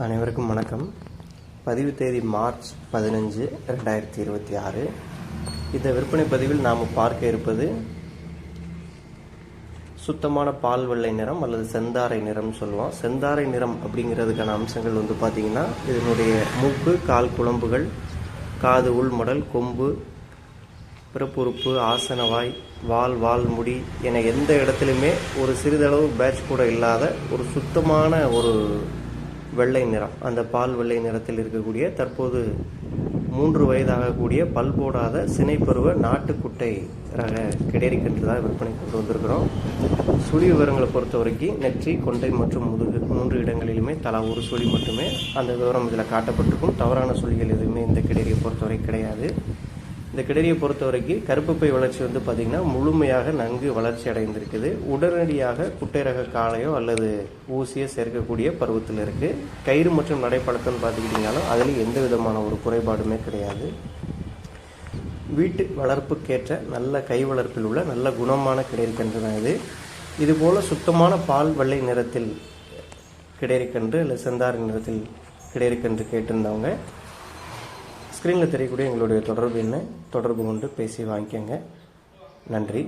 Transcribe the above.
அனைவருக்கும் வணக்கம். பதிவு தேதி மார்ச் 15, 2026. இந்த விற்பனை பதிவில் நாம் பார்க்க இருப்பது சுத்தமான பால் வெள்ளை நிறம் அல்லது செந்தாரை நிறம் சொல்லுவோம். செந்தாரை நிறம் அப்படிங்கிறதுக்கான அம்சங்கள் பார்த்திங்கன்னா, இதனுடைய மூக்கு, கால் குழம்புகள், காது உள்மடல், கொம்பு, பிறப்புறுப்பு, ஆசனவாய், வால் முடி என எந்த இடத்துலையுமே ஒரு சிறிதளவு பேட்ச் கூட இல்லாத ஒரு சுத்தமான ஒரு வெள்ளை நிறம். அந்த பால் வெள்ளை நிறத்தில் இருக்கக்கூடிய தற்போது 3 வயதாகக்கூடிய பல் போடாத சினைப்பருவ நாட்டுக்குட்டை ரக கிடேரி கன்று தான் விற்பனை கொண்டு வந்திருக்கிறோம். சுழி விவரங்களை பொறுத்த வரைக்கும் நெற்றி, கொண்டை மற்றும் முதுகு 3 இடங்களிலுமே தலா ஒரு சுழி மட்டுமே அந்த விவரம் இதில் காட்டப்பட்டிருக்கும். தவறான சுழிகள் எதுவுமே இந்த கிடேரியை பொறுத்தவரை கிடையாது. இந்த கிடேரியை பொறுத்த வரைக்கும் கருப்புப்பை வளர்ச்சி பார்த்திங்கன்னா முழுமையாக நன்கு வளர்ச்சி அடைந்திருக்குது. உடனடியாக குட்டை ரக காளையோ அல்லது ஊசியோ சேர்க்கக்கூடிய பருவத்தில் இருக்குது. கயிறு மற்றும் நடைப்பழக்கம்னு பார்த்துக்கிட்டிங்கனாலும் அதில் எந்த விதமான ஒரு குறைபாடுமே கிடையாது. வீட்டு வளர்ப்புக்கேற்ற நல்ல கை வளர்ப்பில் உள்ள நல்ல குணமான கிடேரி கன்று தான் இது. இதுபோல் சுத்தமான பால் வெள்ளை நிறத்தில் கிடேரி கன்று இல்லை செந்தாரி நிறத்தில் கிடேரி கன்று கேட்டிருந்தவங்க ஸ்க்ரீனில் தெரியக்கூடிய எங்களுடைய தொடர்பு கொண்டு பேசி வாங்கிக்கோங்க. நன்றி.